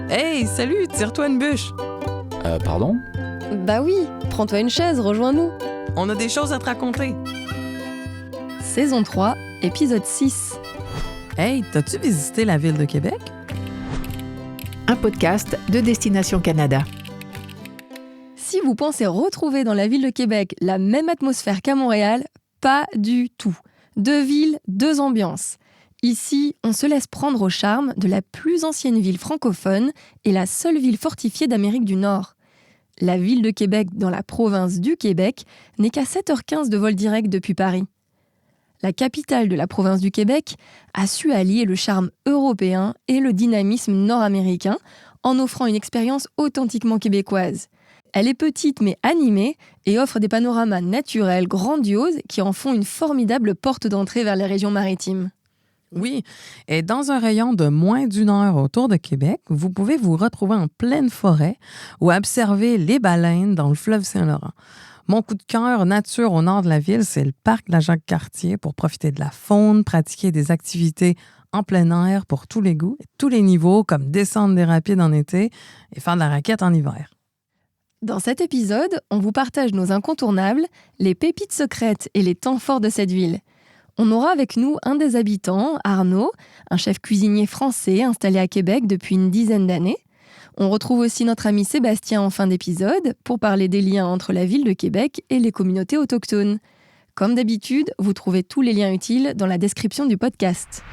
Hey, salut, tire-toi une bûche. Pardon? Bah oui, prends-toi une chaise, rejoins-nous. On a des choses à te raconter. Saison 3, épisode 6. Hey, t'as-tu visité la ville de Québec? Un podcast de Destination Canada. Si vous pensez retrouver dans la ville de Québec la même atmosphère qu'à Montréal, pas du tout. 2 villes, 2 ambiances. Ici, on se laisse prendre au charme de la plus ancienne ville francophone et la seule ville fortifiée d'Amérique du Nord. La ville de Québec, dans la province du Québec, n'est qu'à 7h15 de vol direct depuis Paris. La capitale de la province du Québec a su allier le charme européen et le dynamisme nord-américain en offrant une expérience authentiquement québécoise. Elle est petite mais animée et offre des panoramas naturels grandioses qui en font une formidable porte d'entrée vers les régions maritimes. Oui, et dans un rayon de moins d'1 heure autour de Québec, vous pouvez vous retrouver en pleine forêt ou observer les baleines dans le fleuve Saint-Laurent. Mon coup de cœur nature au nord de la ville, c'est le parc de la Jacques-Cartier pour profiter de la faune, pratiquer des activités en plein air pour tous les goûts et tous les niveaux, comme descendre des rapides en été et faire de la raquette en hiver. Dans cet épisode, on vous partage nos incontournables, les pépites secrètes et les temps forts de cette ville. On aura avec nous un des habitants, Arnaud, un chef cuisinier français installé à Québec depuis une dizaine d'années. On retrouve aussi notre ami Sébastien en fin d'épisode pour parler des liens entre la ville de Québec et les communautés autochtones. Comme d'habitude, vous trouvez tous les liens utiles dans la description du podcast.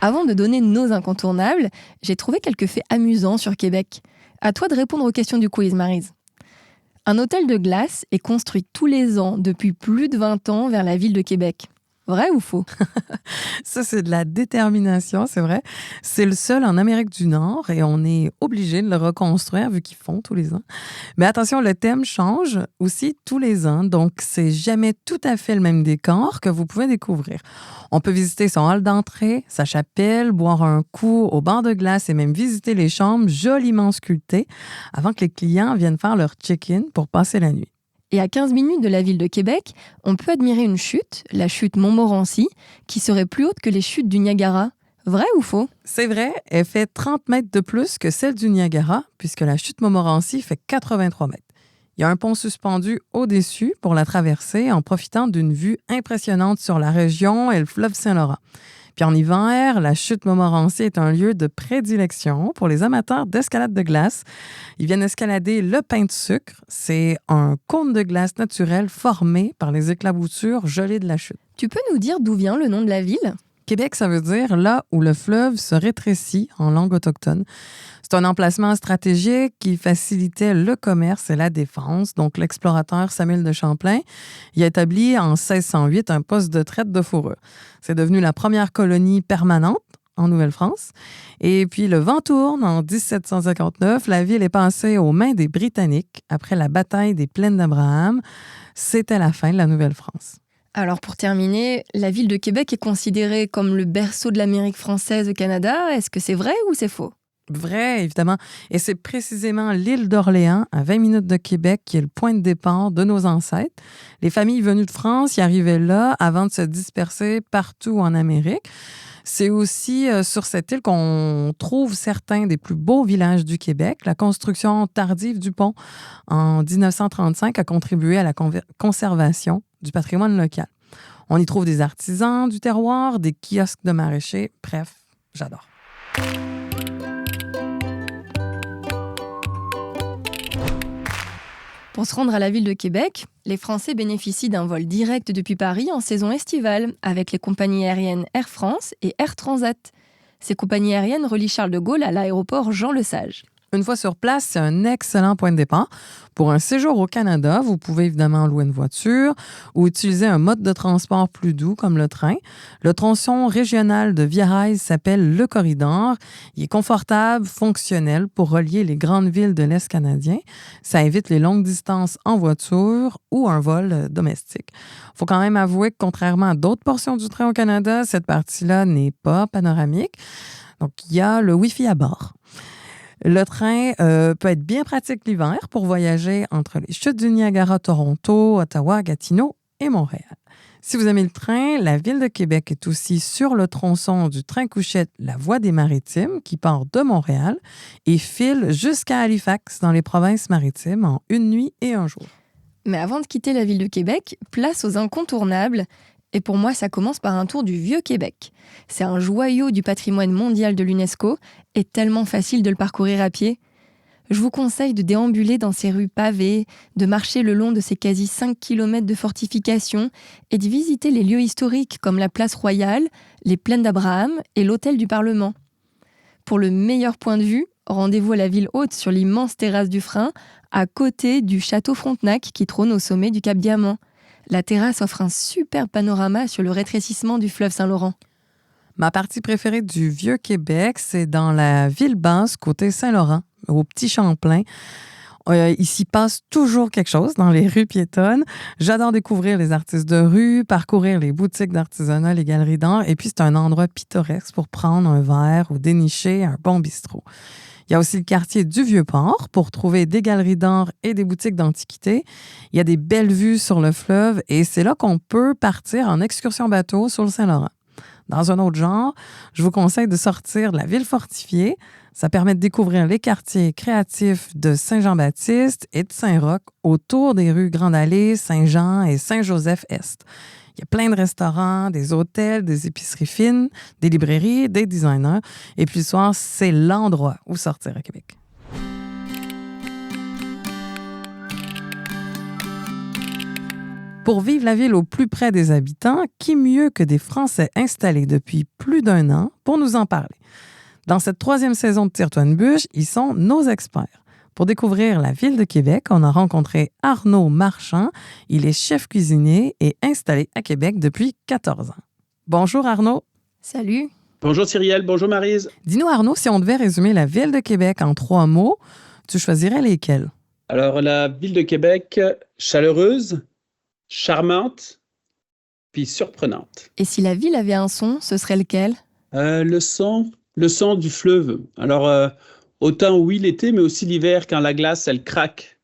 Avant de donner nos incontournables, j'ai trouvé quelques faits amusants sur Québec. À toi de répondre aux questions du quiz, Maryse. Un hôtel de glace est construit tous les ans depuis plus de 20 ans vers la ville de Québec. Vrai ou faux? Ça, c'est de la détermination, c'est vrai. C'est le seul en Amérique du Nord et on est obligé de le reconstruire vu qu'ils font tous les ans. Mais attention, le thème change aussi tous les ans, donc c'est jamais tout à fait le même décor que vous pouvez découvrir. On peut visiter son hall d'entrée, sa chapelle, boire un coup au bar de glace et même visiter les chambres joliment sculptées avant que les clients viennent faire leur check-in pour passer la nuit. Et à 15 minutes de la ville de Québec, on peut admirer une chute, la chute Montmorency, qui serait plus haute que les chutes du Niagara. Vrai ou faux? C'est vrai, elle fait 30 mètres de plus que celle du Niagara, puisque la chute Montmorency fait 83 mètres. Il y a un pont suspendu au-dessus pour la traverser en profitant d'une vue impressionnante sur la région et le fleuve Saint-Laurent. Puis en hiver, la chute Montmorency est un lieu de prédilection pour les amateurs d'escalade de glace. Ils viennent escalader le pain de sucre. C'est un cône de glace naturel formé par les éclaboussures gelées de la chute. Tu peux nous dire d'où vient le nom de la ville? Québec, ça veut dire là où le fleuve se rétrécit en langue autochtone. C'est un emplacement stratégique qui facilitait le commerce et la défense. Donc, l'explorateur Samuel de Champlain y a établi en 1608 un poste de traite de fourrure. C'est devenu la première colonie permanente en Nouvelle-France. Et puis, le vent tourne. En 1759, la ville est passée aux mains des Britanniques après la bataille des Plaines d'Abraham. C'était la fin de la Nouvelle-France. Alors pour terminer, la ville de Québec est considérée comme le berceau de l'Amérique française au Canada. Est-ce que c'est vrai ou c'est faux? Vrai, évidemment. Et c'est précisément l'île d'Orléans, à 20 minutes de Québec, qui est le point de départ de nos ancêtres. Les familles venues de France y arrivaient là avant de se disperser partout en Amérique. C'est aussi sur cette île qu'on trouve certains des plus beaux villages du Québec. La construction tardive du pont en 1935 a contribué à la conservation du patrimoine local. On y trouve des artisans du terroir, des kiosques de maraîchers. Bref, j'adore. Pour se rendre à la ville de Québec, les Français bénéficient d'un vol direct depuis Paris en saison estivale avec les compagnies aériennes Air France et Air Transat. Ces compagnies aériennes relient Charles de Gaulle à l'aéroport Jean-Lesage. Une fois sur place, c'est un excellent point de départ. Pour un séjour au Canada, vous pouvez évidemment louer une voiture ou utiliser un mode de transport plus doux comme le train. Le tronçon régional de Via Rail s'appelle le Corridor. Il est confortable, fonctionnel pour relier les grandes villes de l'Est canadien. Ça évite les longues distances en voiture ou un vol domestique. Il faut quand même avouer que contrairement à d'autres portions du train au Canada, cette partie-là n'est pas panoramique. Donc, il y a le Wi-Fi à bord. Le train peut être bien pratique l'hiver pour voyager entre les chutes du Niagara, Toronto, Ottawa, Gatineau et Montréal. Si vous aimez le train, la Ville de Québec est aussi sur le tronçon du train couchette La Voie des Maritimes qui part de Montréal et file jusqu'à Halifax dans les provinces maritimes en une nuit et un jour. Mais avant de quitter la ville de Québec, place aux incontournables. Et pour moi, ça commence par un tour du Vieux-Québec. C'est un joyau du patrimoine mondial de l'UNESCO et tellement facile de le parcourir à pied. Je vous conseille de déambuler dans ces rues pavées, de marcher le long de ces quasi 5 km de fortifications et de visiter les lieux historiques comme la place Royale, les plaines d'Abraham et l'hôtel du Parlement. Pour le meilleur point de vue, rendez-vous à la ville haute sur l'immense terrasse du Frein, à côté du château Frontenac qui trône au sommet du Cap Diamant. La terrasse offre un super panorama sur le rétrécissement du fleuve Saint-Laurent. Ma partie préférée du Vieux-Québec, c'est dans la ville basse, côté Saint-Laurent, au Petit Champlain. Il s'y passe toujours quelque chose dans les rues piétonnes. J'adore découvrir les artistes de rue, parcourir les boutiques d'artisanat, les galeries d'art. Et puis, c'est un endroit pittoresque pour prendre un verre ou dénicher un bon bistrot. Il y a aussi le quartier du Vieux-Port pour trouver des galeries d'art et des boutiques d'antiquités. Il y a des belles vues sur le fleuve et c'est là qu'on peut partir en excursion bateau sur le Saint-Laurent. Dans un autre genre, je vous conseille de sortir de la ville fortifiée. Ça permet de découvrir les quartiers créatifs de Saint-Jean-Baptiste et de Saint-Roch autour des rues Grande-Allée, Saint-Jean et Saint-Joseph-Est. Il y a plein de restaurants, des hôtels, des épiceries fines, des librairies, des designers. Et puis le soir, c'est l'endroit où sortir à Québec. Pour vivre la ville au plus près des habitants, qui mieux que des Français installés depuis plus d'1 an pour nous en parler? Dans cette 3e saison de Tire-toi une bûche, ils sont nos experts. Pour découvrir la ville de Québec, on a rencontré Arnaud Marchand. Il est chef cuisinier et installé à Québec depuis 14 ans. Bonjour Arnaud. Salut. Bonjour Cyrielle, bonjour Maryse. Dis-nous Arnaud, si on devait résumer la ville de Québec en 3 mots, tu choisirais lesquels? Alors la ville de Québec, chaleureuse, charmante, puis surprenante. Et si la ville avait un son, ce serait lequel? Le son du fleuve. Alors autant oui l'été, mais aussi l'hiver quand la glace elle craque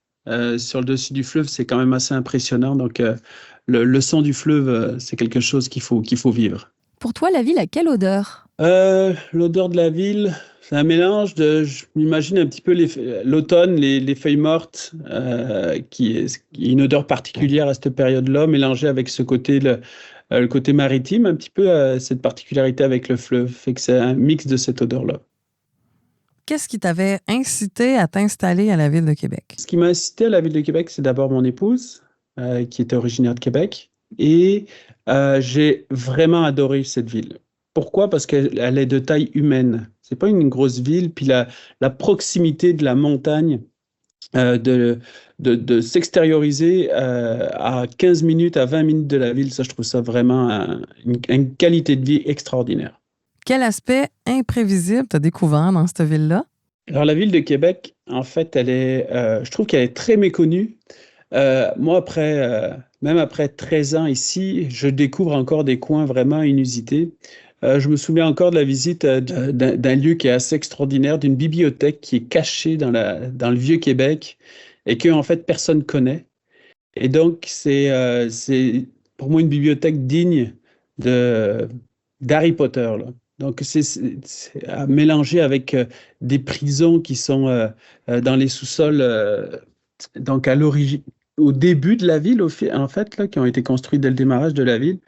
sur le dessus du fleuve, c'est quand même assez impressionnant. Donc le son du fleuve, c'est quelque chose qu'il faut vivre. Pour toi, la ville a quelle odeur? L'odeur de la ville, c'est un mélange de, je m'imagine un petit peu l'automne, les feuilles mortes, qui est une odeur particulière à cette période-là, mélangée avec ce côté, le côté maritime, un petit peu cette particularité avec le fleuve, fait que c'est un mix de cette odeur-là. Qu'est-ce qui t'avait incité à t'installer à la ville de Québec? Ce qui m'a incité à la ville de Québec, c'est d'abord mon épouse, qui était originaire de Québec, et j'ai vraiment adoré cette ville. Pourquoi? Parce qu'elle est de taille humaine. C'est pas une grosse ville, puis la proximité de la montagne, de s'extérioriser à 15 minutes, à 20 minutes de la ville, ça, je trouve ça vraiment une qualité de vie extraordinaire. Quel aspect imprévisible t'as découvert dans cette ville-là? Alors, la ville de Québec, en fait, je trouve qu'elle est très méconnue. Moi, même après 13 ans ici, je découvre encore des coins vraiment inusités. Je me souviens encore de la visite d'un lieu qui est assez extraordinaire, d'une bibliothèque qui est cachée dans le Vieux-Québec et que, en fait, personne ne connaît. Et donc, c'est pour moi une bibliothèque digne d'Harry Potter, là. Donc, c'est à mélanger avec des prisons qui sont dans les sous-sols, donc au début de la ville, en fait, là, qui ont été construits dès le démarrage de la ville.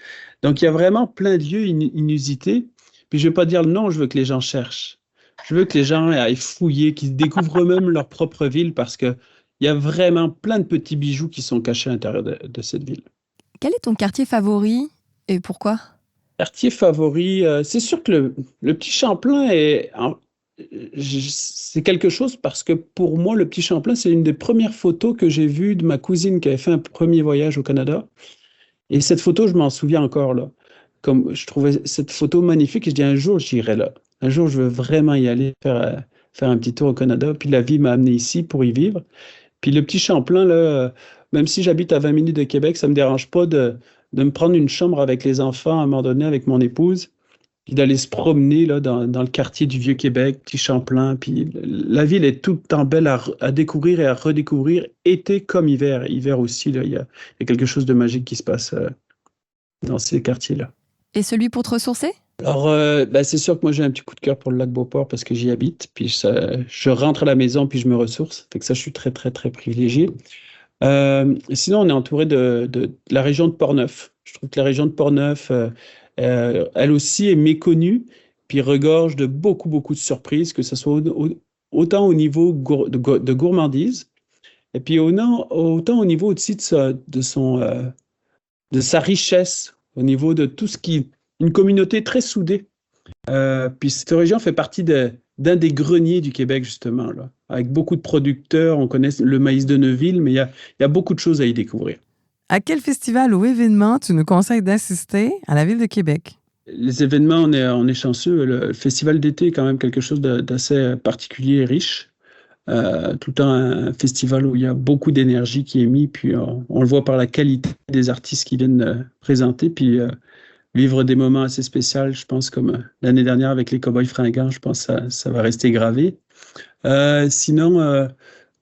Donc, il y a vraiment plein de lieux inusités. Puis, je ne vais pas dire le nom, je veux que les gens cherchent. Je veux que les gens aillent fouiller, qu'ils découvrent eux-mêmes leur propre ville parce qu'il y a vraiment plein de petits bijoux qui sont cachés à l'intérieur de cette ville. Quel est ton quartier favori et pourquoi? Quartier favori, c'est sûr que le Petit Champlain c'est quelque chose parce que pour moi, le Petit Champlain, c'est une des premières photos que j'ai vues de ma cousine qui avait fait un premier voyage au Canada. Et cette photo, je m'en souviens encore là. Comme je trouvais cette photo magnifique, et je dis un jour, j'irai là. Un jour, je veux vraiment y aller faire un petit tour au Canada. Puis la vie m'a amené ici pour y vivre. Puis le Petit Champlain, là, même si j'habite à 20 minutes de Québec, ça ne me dérange pas de me prendre une chambre avec les enfants à un moment donné, avec mon épouse, puis d'aller se promener là, dans le quartier du Vieux-Québec, Petit Champlain. Puis la ville est tout le temps belle à découvrir et à redécouvrir, été comme hiver. Hiver aussi, là, il y a quelque chose de magique qui se passe dans ces quartiers-là. Et celui pour te ressourcer? Alors, c'est sûr que moi, j'ai un petit coup de cœur pour le lac Beauport parce que j'y habite. Puis je rentre à la maison, puis je me ressource. Fait que ça, je suis très, très, très privilégié. Sinon, on est entouré de la région de Portneuf. Je trouve que la région de Portneuf, elle aussi est méconnue, puis regorge de beaucoup, beaucoup de surprises, que ce soit autant au niveau de gourmandise, et puis autant au niveau aussi de sa richesse, au niveau de tout ce qui... Une communauté très soudée. Puis cette région fait partie d'un des greniers du Québec, justement, là, avec beaucoup de producteurs. On connaît le maïs de Neuville, mais il y a beaucoup de choses à y découvrir. À quel festival ou événement tu nous conseilles d'assister à la Ville de Québec? Les événements, on est chanceux. Le festival d'été est quand même quelque chose d'assez particulier et riche. Tout le temps un festival où il y a beaucoup d'énergie qui est mise, puis on le voit par la qualité des artistes qui viennent présenter, puis vivre des moments assez spéciaux, je pense, comme l'année dernière avec les Cowboys fringants, je pense que ça va rester gravé. Sinon,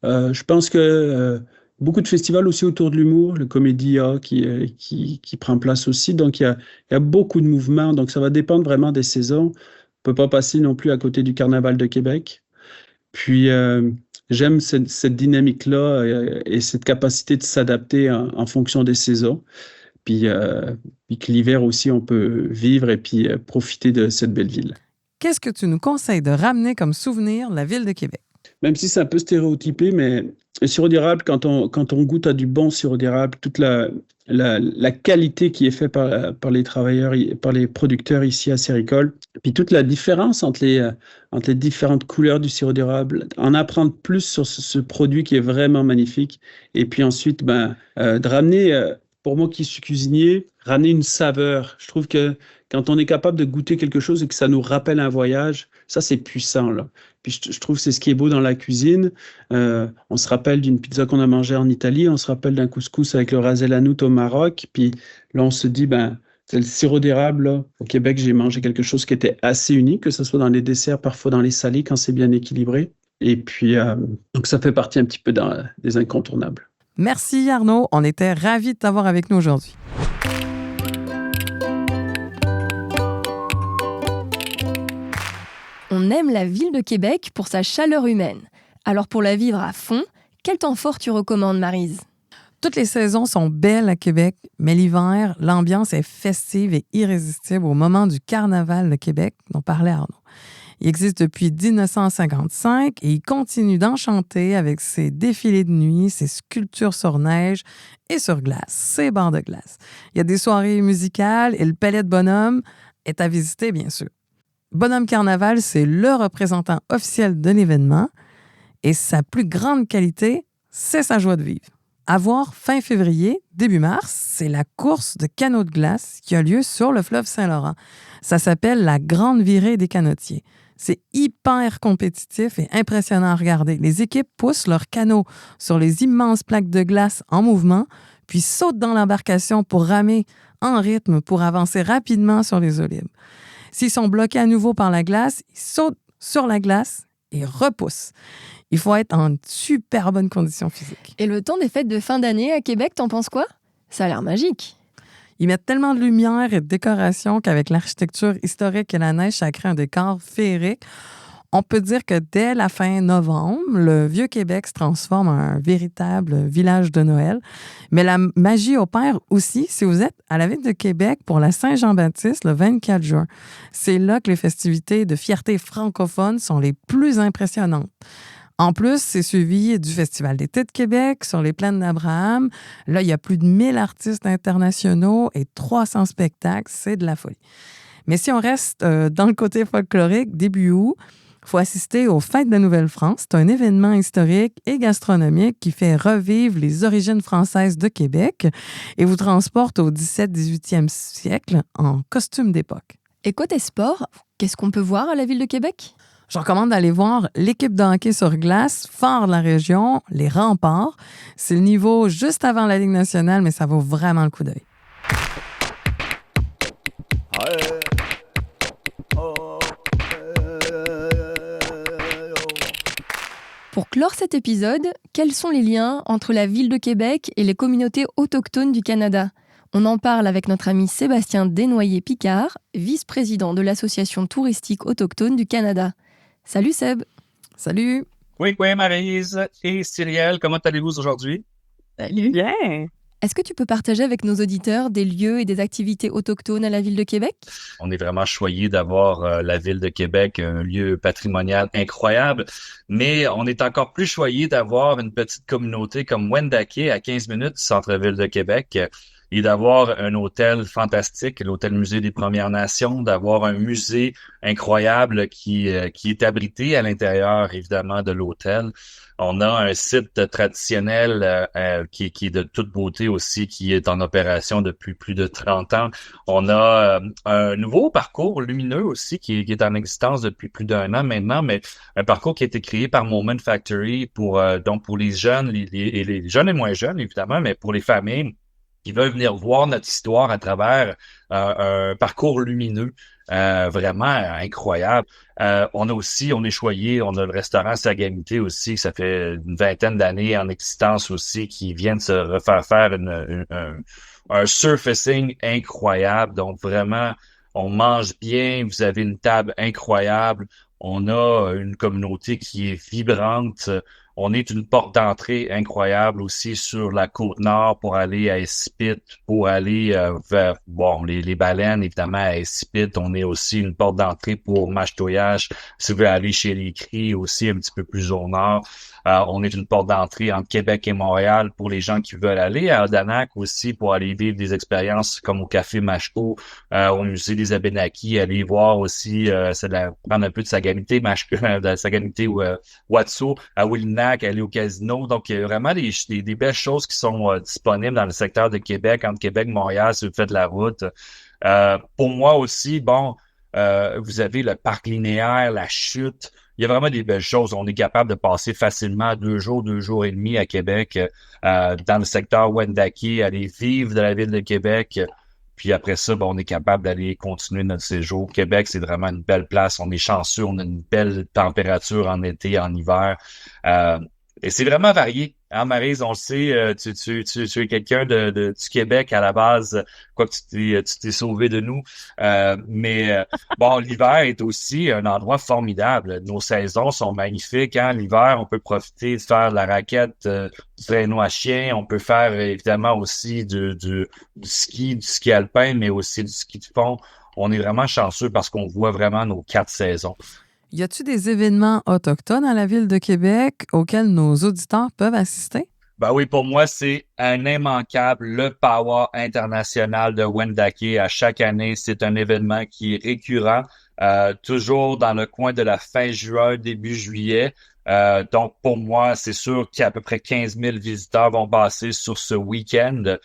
je pense que beaucoup de festivals aussi autour de l'humour, le Comédia qui prend place aussi. Donc, il y a beaucoup de mouvements. Donc, ça va dépendre vraiment des saisons. On ne peut pas passer non plus à côté du Carnaval de Québec. Puis, j'aime cette dynamique-là et cette capacité de s'adapter en fonction des saisons. Puis que l'hiver aussi, on peut vivre et puis profiter de cette belle ville. Qu'est-ce que tu nous conseilles de ramener comme souvenir de la Ville de Québec? Même si c'est un peu stéréotypé, mais le sirop d'érable, quand on goûte à du bon sirop d'érable, toute la qualité qui est faite par les travailleurs, par les producteurs ici à Séricole, puis toute la différence entre les différentes couleurs du sirop d'érable, en apprendre plus sur ce produit qui est vraiment magnifique, et puis ensuite, de ramener... Pour moi qui suis cuisinier, ramener une saveur. Je trouve que quand on est capable de goûter quelque chose et que ça nous rappelle un voyage, ça, c'est puissant, là. Puis je trouve que c'est ce qui est beau dans la cuisine. On se rappelle d'une pizza qu'on a mangée en Italie, on se rappelle d'un couscous avec le ras el hanout au Maroc, puis là, on se dit, c'est le sirop d'érable, là. Au Québec, j'ai mangé quelque chose qui était assez unique, que ce soit dans les desserts, parfois dans les salés, quand c'est bien équilibré. Et puis, donc ça fait partie un petit peu des incontournables. Merci Arnaud, on était ravis de t'avoir avec nous aujourd'hui. On aime la Ville de Québec pour sa chaleur humaine. Alors pour la vivre à fond, quel temps fort tu recommandes, Maryse? Toutes les saisons sont belles à Québec, mais l'hiver, l'ambiance est festive et irrésistible au moment du Carnaval de Québec dont parlait Arnaud. Il existe depuis 1955 et il continue d'enchanter avec ses défilés de nuit, ses sculptures sur neige et sur glace, ses bancs de glace. Il y a des soirées musicales et le Palais de Bonhomme est à visiter, bien sûr. Bonhomme Carnaval, c'est le représentant officiel de l'événement et sa plus grande qualité, c'est sa joie de vivre. À voir fin février, début mars, c'est la course de canot de glace qui a lieu sur le fleuve Saint-Laurent. Ça s'appelle la Grande Virée des Canotiers. C'est hyper compétitif et impressionnant à regarder. Les équipes poussent leurs canots sur les immenses plaques de glace en mouvement, puis sautent dans l'embarcation pour ramer en rythme pour avancer rapidement sur les eaux libres. S'ils sont bloqués à nouveau par la glace, ils sautent sur la glace et repoussent. Il faut être en super bonne condition physique. Et le temps des fêtes de fin d'année à Québec, t'en penses quoi? Ça a l'air magique. Ils mettent tellement de lumière et de décoration qu'avec l'architecture historique et la neige, ça crée un décor féerique. On peut dire que dès la fin novembre, le Vieux-Québec se transforme en un véritable village de Noël. Mais la magie opère aussi si vous êtes à la Ville de Québec pour la Saint-Jean-Baptiste le 24 juin. C'est là que les festivités de fierté francophone sont les plus impressionnantes. En plus, c'est suivi du Festival d'été de Québec sur les plaines d'Abraham. Là, il y a plus de 1000 artistes internationaux et 300 spectacles. C'est de la folie. Mais si on reste dans le côté folklorique, début août, il faut assister aux Fêtes de Nouvelle-France. C'est un événement historique et gastronomique qui fait revivre les origines françaises de Québec et vous transporte au 17-18e siècle en costume d'époque. Et côté sport, qu'est-ce qu'on peut voir à la Ville de Québec? Je recommande d'aller voir l'équipe de hockey sur glace, phare de la région, les Remparts. C'est le niveau juste avant la Ligue nationale, mais ça vaut vraiment le coup d'œil. Pour clore cet épisode, quels sont les liens entre la Ville de Québec et les communautés autochtones du Canada? On en parle avec notre ami Sébastien Desnoyers-Picard, vice-président de l'Association touristique autochtone du Canada. Salut Seb! Salut! Oui, Maryse et Cyrielle, comment allez-vous aujourd'hui? Salut! Bien! Est-ce que tu peux partager avec nos auditeurs des lieux et des activités autochtones à la Ville de Québec? On est vraiment choyés d'avoir la Ville de Québec, un lieu patrimonial incroyable, mais on est encore plus choyés d'avoir une petite communauté comme Wendake à 15 minutes du centre-ville de Québec et d'avoir un hôtel fantastique, l'hôtel Musée des Premières Nations, d'avoir un musée incroyable qui est abrité à l'intérieur, évidemment, de l'hôtel. On a un site traditionnel qui est de toute beauté aussi, qui est en opération depuis plus de 30 ans. On a un nouveau parcours lumineux aussi qui est en existence depuis plus d'1 an maintenant, mais un parcours qui a été créé par Moment Factory pour les jeunes, les jeunes et moins jeunes évidemment, mais pour les familles qui veulent venir voir notre histoire à travers un parcours lumineux vraiment incroyable. On est choyé, on a le restaurant Sagamité aussi, ça fait une 20aine d'années en existence aussi, qui vient de se refaire faire un surfacing incroyable. Donc vraiment, on mange bien, vous avez une table incroyable, on a une communauté qui est vibrante. On est une porte d'entrée incroyable aussi sur la Côte-Nord pour aller à Espit, pour aller vers les baleines, évidemment, à Espit. On est aussi une porte d'entrée pour Machtoyage, si vous voulez aller chez les Cris aussi, un petit peu plus au nord. On est une porte d'entrée entre Québec et Montréal pour les gens qui veulent aller à Odanak aussi pour aller vivre des expériences comme au Café Machko, au Musée des Abénakis, aller voir aussi, prendre un peu de Sagamité, de Sagamité ou Watso, à Willinak, aller au casino. Donc, il y a vraiment des belles choses qui sont disponibles dans le secteur de Québec, entre Québec et Montréal, si vous faites la route. Pour moi aussi, vous avez le parc linéaire, la chute. Il y a vraiment des belles choses. On est capable de passer facilement 2 jours et demi à Québec, dans le secteur Wendake, aller vivre de la ville de Québec. Puis après ça, on est capable d'aller continuer notre séjour. Québec, c'est vraiment une belle place. On est chanceux, on a une belle température en été, en hiver. Et c'est vraiment varié. Hein, Maryse, on le sait, tu es quelqu'un du Québec à la base, quoique tu t'es sauvé de nous. Mais l'hiver est aussi un endroit formidable. Nos saisons sont magnifiques. Hein? L'hiver, on peut profiter de faire de la raquette, du traîneau à chien. On peut faire évidemment aussi du ski alpin, mais aussi du ski de fond. On est vraiment chanceux parce qu'on voit vraiment nos 4 saisons. Y a-t-il des événements autochtones à la Ville de Québec auxquels nos auditeurs peuvent assister? Ben oui, pour moi, c'est un immanquable, le Powwow international de Wendake. À chaque année, c'est un événement qui est récurrent, toujours dans le coin de la fin juin, début juillet. Donc, pour moi, c'est sûr qu'il y a à peu près 15 000 visiteurs vont passer sur ce week-end.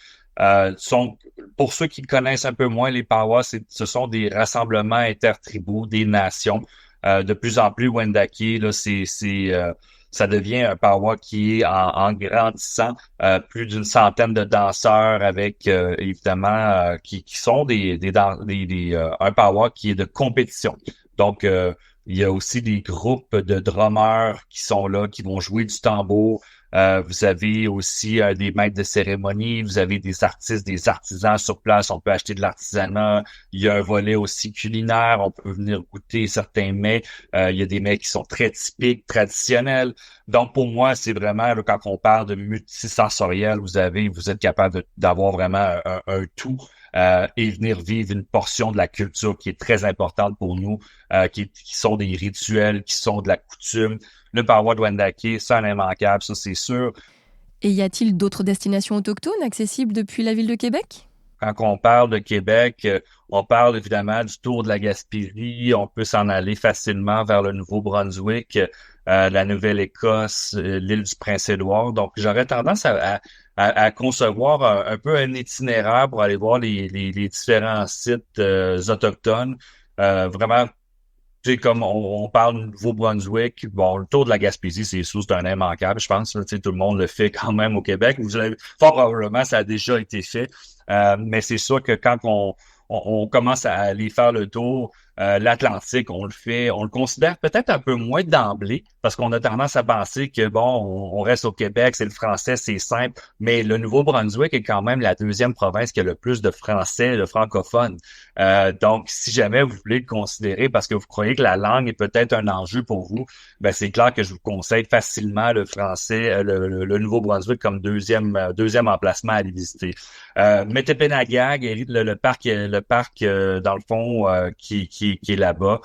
Pour ceux qui connaissent un peu moins les Powwows, ce sont des rassemblements intertribaux, des nations. De plus en plus, Wendake, là, ça devient un powwow qui est en grandissant, plus d'une centaine de danseurs avec évidemment qui sont un powwow qui est de compétition. Donc il y a aussi des groupes de drummers qui sont là, qui vont jouer du tambour. Vous avez aussi des maîtres de cérémonie, vous avez des artistes, des artisans sur place, on peut acheter de l'artisanat. Il y a un volet aussi culinaire, on peut venir goûter certains mets. Il y a des mets qui sont très typiques, traditionnels. Donc pour moi, c'est vraiment, là, quand on parle de multisensoriel, vous êtes capable d'avoir vraiment un tout. Et venir vivre une portion de la culture qui est très importante pour nous, qui sont des rituels, qui sont de la coutume. Le powwow de Wendake, c'est un immanquable, ça c'est sûr. Et y a-t-il d'autres destinations autochtones accessibles depuis la Ville de Québec? Quand on parle de Québec, on parle évidemment du Tour de la Gaspésie. On peut s'en aller facilement vers le Nouveau-Brunswick, la Nouvelle-Écosse, l'île du Prince-Édouard. Donc, j'aurais tendance à concevoir un peu un itinéraire pour aller voir les différents sites autochtones. Vraiment, tu sais, comme on parle du Nouveau-Brunswick, le Tour de la Gaspésie, c'est un immanquable, je pense. Tu sais, tout le monde le fait quand même au Québec. Fort probablement, ça a déjà été fait. Mais c'est sûr que quand on commence à aller faire le tour, L'Atlantique, on le considère peut-être un peu moins d'emblée parce qu'on a tendance à penser que on reste au Québec, c'est le français, c'est simple, mais le Nouveau-Brunswick est quand même la deuxième province qui a le plus de français, de francophones. Donc, si jamais vous voulez le considérer parce que vous croyez que la langue est peut-être un enjeu pour vous, ben c'est clair que je vous conseille facilement le français, le Nouveau-Brunswick comme deuxième emplacement à aller visiter. Metapenagag, le parc dans le fond qui est là-bas.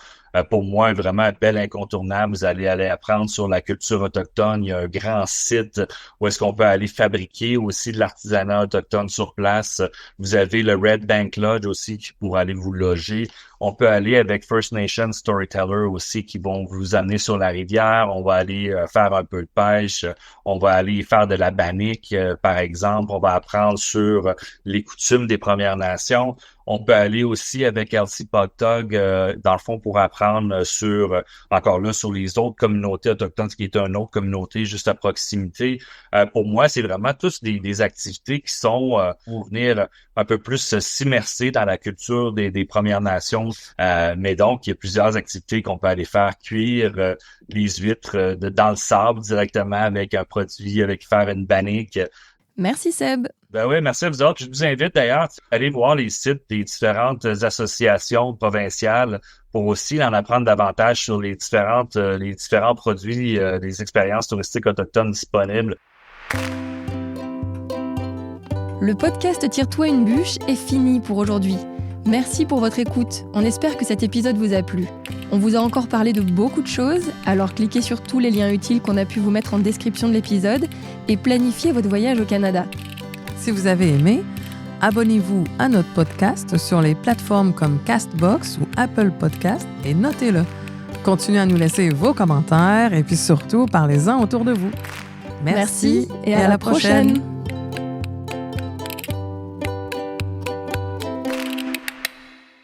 Pour moi, vraiment un bel incontournable. Vous allez aller apprendre sur la culture autochtone. Il y a un grand site où est-ce qu'on peut aller fabriquer aussi de l'artisanat autochtone sur place. Vous avez le Red Bank Lodge aussi pour aller vous loger. On peut aller avec First Nation Storyteller aussi qui vont vous amener sur la rivière. On va aller faire un peu de pêche. On va aller faire de la bannique, par exemple. On va apprendre sur les coutumes des Premières Nations. On peut aller aussi avec Elsie Pogtog, dans le fond, pour apprendre encore là, sur les autres communautés autochtones, qui est une autre communauté juste à proximité. Pour moi, c'est vraiment tous des activités qui sont pour venir un peu plus s'immerser dans la culture des Premières Nations. Mais donc, il y a plusieurs activités qu'on peut aller faire, cuire les huîtres dans le sable directement avec un produit, avec faire une bannique. Merci Seb. Ben oui, merci à vous autres. Je vous invite d'ailleurs à aller voir les sites des différentes associations provinciales pour aussi en apprendre davantage sur les différents produits, les expériences touristiques autochtones disponibles. Le podcast Tire-toi une bûche est fini pour aujourd'hui. Merci pour votre écoute. On espère que cet épisode vous a plu. On vous a encore parlé de beaucoup de choses, alors cliquez sur tous les liens utiles qu'on a pu vous mettre en description de l'épisode et planifiez votre voyage au Canada. Si vous avez aimé, abonnez-vous à notre podcast sur les plateformes comme Castbox ou Apple Podcast et notez-le. Continuez à nous laisser vos commentaires et puis surtout, parlez-en autour de vous. Merci et à la prochaine.